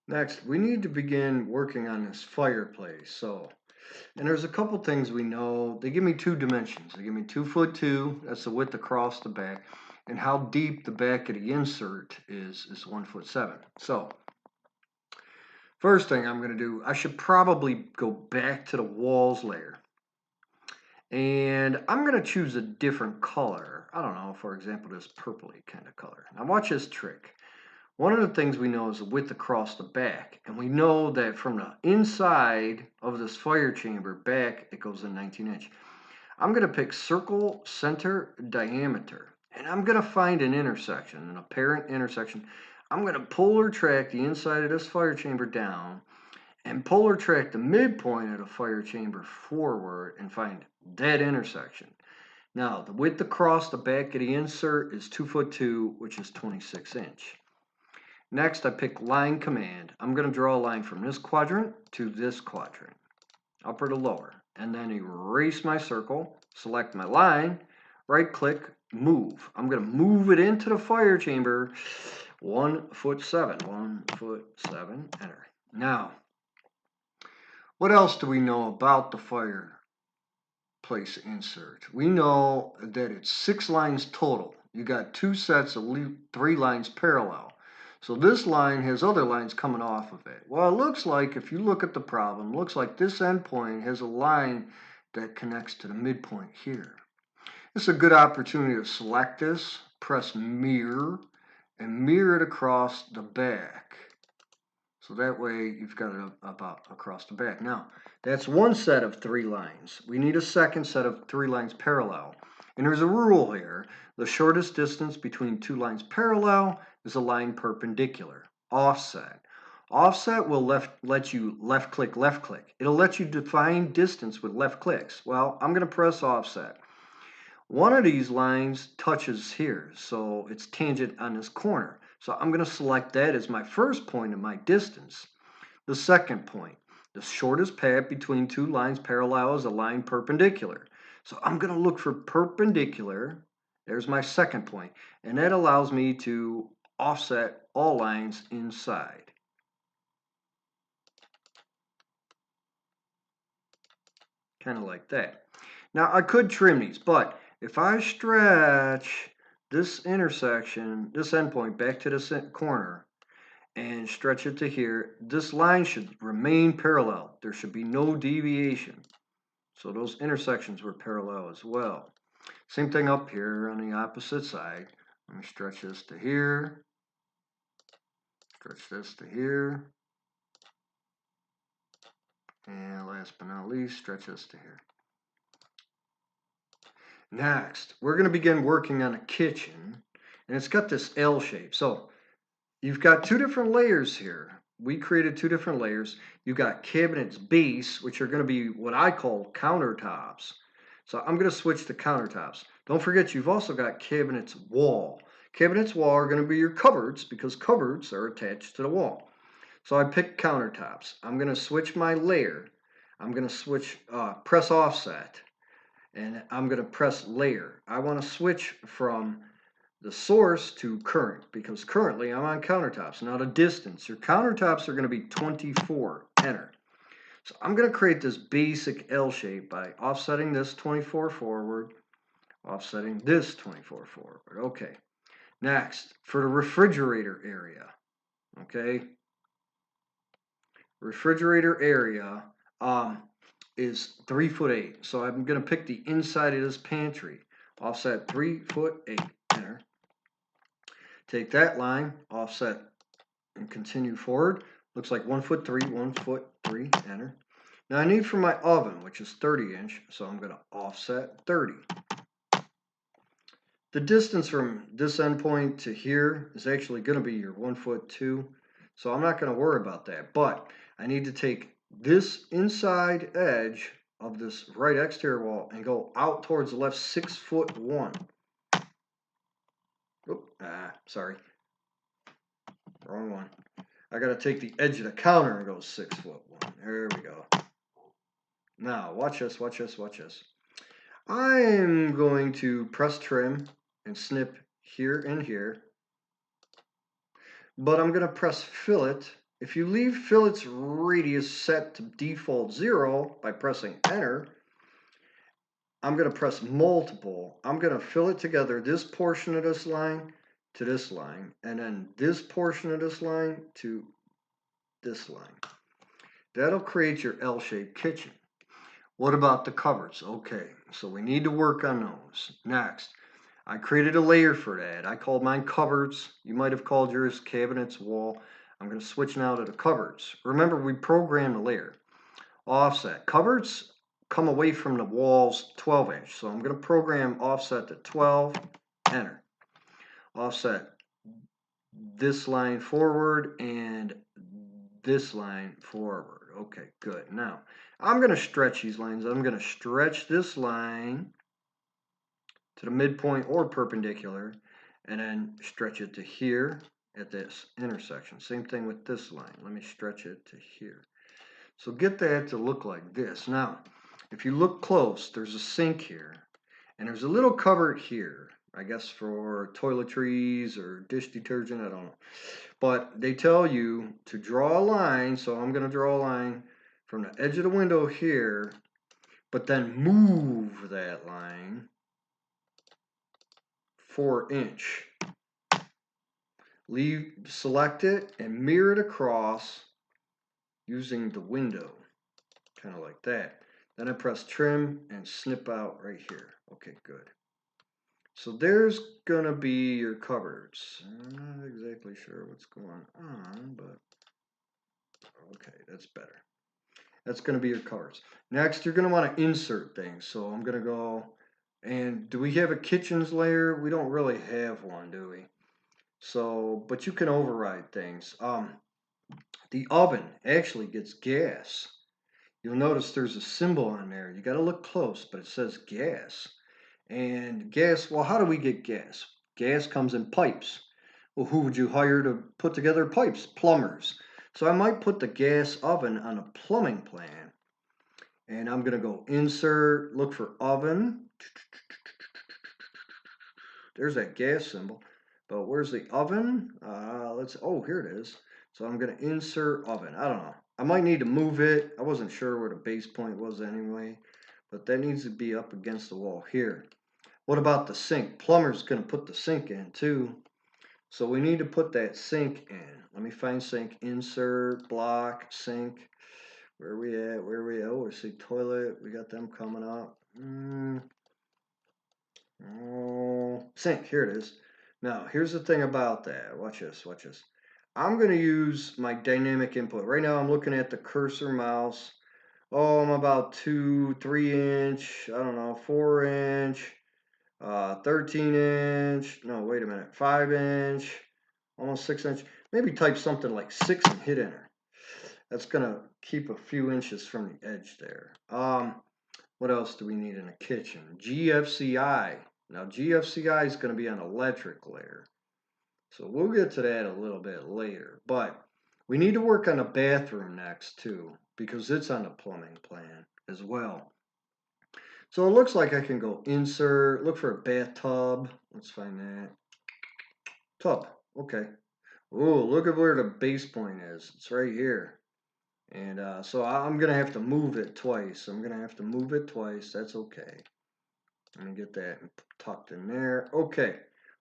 Next, we need to begin working on this fireplace. And there's a couple things we know. They give me two dimensions. They give me 2'2", that's the width across the back, and how deep the back of the insert is 1'7". So, first thing I'm going to do, I should probably go back to the walls layer. And I'm going to choose a different color. I don't know, for example, this purpley kind of color. Now watch this trick. One of the things we know is the width across the back. And we know that from the inside of this fire chamber back, it goes in 19". I'm going to pick circle, center, diameter. And I'm going to find an intersection, an apparent intersection. I'm going to polar track the inside of this fire chamber down and polar track the midpoint of the fire chamber forward and find that intersection. Now, the width across the back of the insert is 2'2", which is 26". Next, I pick line command. I'm going to draw a line from this quadrant to this quadrant, upper to lower, and then erase my circle, select my line, right click, move. I'm going to move it into the fire chamber 1'7", 1'7", enter. Now, what else do we know about the fireplace insert? We know that it's 6 lines total. You got 2 sets of 3 lines parallel. So this line has other lines coming off of it. Well, it looks like, if you look at the problem, it looks like this endpoint has a line that connects to the midpoint here. This is a good opportunity to select this, press mirror, and mirror it across the back. So that way you've got it about across the back. Now, that's one set of 3 lines. We need a second set of 3 lines parallel. And there's a rule here. The shortest distance between 2 lines parallel is a line perpendicular. Offset. Offset will let you left click. It'll let you define distance with left clicks. Well, I'm going to press offset. One of these lines touches here, so it's tangent on this corner. So I'm going to select that as my first point of my distance. The second point, the shortest path between 2 lines parallel is a line perpendicular. So I'm going to look for perpendicular. There's my second point. And that allows me to offset all lines inside. Kind of like that. Now I could trim these, but if I stretch this intersection, this endpoint back to the corner, and stretch it to here, this line should remain parallel. There should be no deviation. So those intersections were parallel as well. Same thing up here on the opposite side. Let me stretch this to here. Stretch this to here. And last but not least, stretch this to here. Next, we're going to begin working on a kitchen. And it's got this L shape. So you've got 2 different layers here. We created 2 different layers. You've got cabinets base, which are going to be what I call countertops. So I'm going to switch to countertops. Don't forget, you've also got cabinets wall. Cabinets wall are going to be your cupboards because cupboards are attached to the wall. So I picked countertops. I'm going to switch my layer. I'm going to switch, press offset, and I'm going to press layer. I want to switch from the source to current because currently I'm on countertops. Now the distance, your countertops are going to be 24, enter. So I'm going to create this basic L shape by offsetting this 24 forward, offsetting this 24 forward. Okay. Next, for the refrigerator area, okay, refrigerator area is 3'8". So I'm going to pick the inside of this pantry, offset 3'8", enter. Take that line, offset, and continue forward. Looks like 1'3", 1'3", enter. Now I need for my oven, which is 30". So I'm going to offset 30. The distance from this endpoint to here is actually going to be your 1'2". So I'm not going to worry about that. But I need to take this inside edge of this right exterior wall and go out towards the left 6'1". Sorry. Wrong one. I got to take the edge of the counter and go 6'1". There we go. Now, watch this, watch this, watch this. I'm going to press trim and snip here and here. But I'm going to press fillet if you leave fillet's radius set to default 0 by pressing enter, I'm going to press multiple. I'm going to fill it together, this portion of this line to this line, and then this portion of this line to this line. That'll create your L-shaped kitchen. What about the cupboards? Okay, so we need to work on those. Next, I created a layer for that. I called mine cupboards. You might have called yours cabinets, wall. I'm going to switch now to the cupboards. Remember, we programmed the layer. Offset. Cupboards come away from the walls 12 inch. So I'm going to program offset to 12, enter. Offset this line forward and this line forward. Okay, good. Now, I'm going to stretch these lines. I'm going to stretch this line to the midpoint or perpendicular, and then stretch it to here at this intersection. Same thing with this line. Let me stretch it to here. So get that to look like this. Now, if you look close, there's a sink here, and there's a little cupboard here, I guess for toiletries or dish detergent, I don't know. But they tell you to draw a line, so I'm going to draw a line from the edge of the window here, but then move that line 4 inch. Select it and mirror it across using the window, kind of like that. Then I press trim and snip out right here. Okay, good. So there's gonna be your cupboards. I'm not exactly sure what's going on, but okay, that's better. That's gonna be your cupboards. Next, you're gonna want to insert things. So I'm gonna go, and do we have a kitchens layer? We don't really have one, do we? So, but you can override things. The oven actually gets gas. You'll notice there's a symbol on there. You got to look close, but it says gas. And gas, well, how do we get gas? Gas comes in pipes. Well, who would you hire to put together pipes? Plumbers. So I might put the gas oven on a plumbing plan. And I'm going to go insert, look for oven. There's that gas symbol. But where's the oven? Oh, here it is. So I'm going to insert oven. I don't know. I might need to move it. I wasn't sure where the base point was anyway. But that needs to be up against the wall here. What about the sink? Plumber's going to put the sink in too. So we need to put that sink in. Let me find sink. Insert, block, sink. Where are we at? Where are we at? Oh, we see toilet. We got them coming up. Oh, sink. Here it is. Now, here's the thing about that. Watch this. Watch this. I'm going to use my dynamic input. Right now, I'm looking at the cursor mouse. Oh, I'm about 3 inch. I don't know, 4 inch. 13 inch. No, wait a minute. 5 inch. Almost 6 inch. Maybe type something like 6 and hit enter. That's going to keep a few inches from the edge there. What else do we need in a kitchen? GFCI. Now, GFCI is going to be on electric layer. So we'll get to that a little bit later. But we need to work on a bathroom next, too, because it's on the plumbing plan as well. So it looks like I can go insert, look for a bathtub. Let's find that. Tub. Okay. Oh, look at where the base point is. It's right here. And so I'm going to have to move it twice. That's okay. Let me get that tucked in there. Okay.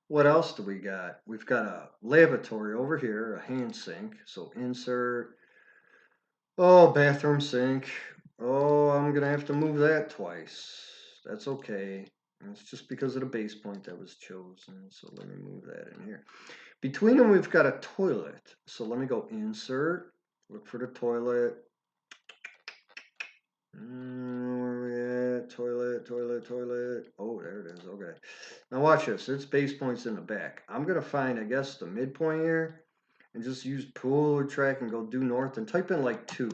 What else do we got? We've got a lavatory over here, a hand sink. So insert. Oh, bathroom sink. Oh, I'm going to have to move that twice. That's okay. It's just because of the base point that was chosen. So let me move that in here. Between them, we've got a toilet. So let me go insert. Look for the toilet. Where we at? Toilet. Oh, there it is. Okay. Now watch this. Its base point's in the back. I'm going to find, I guess, the midpoint here. And just use pull or track and go due north and type in like 2.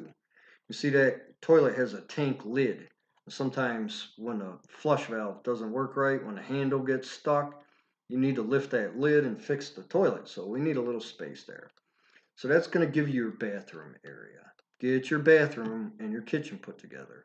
You see that toilet has a tank lid. Sometimes when the flush valve doesn't work right, when the handle gets stuck, you need to lift that lid and fix the toilet. So we need a little space there. So that's going to give you your bathroom area. Get your bathroom and your kitchen put together.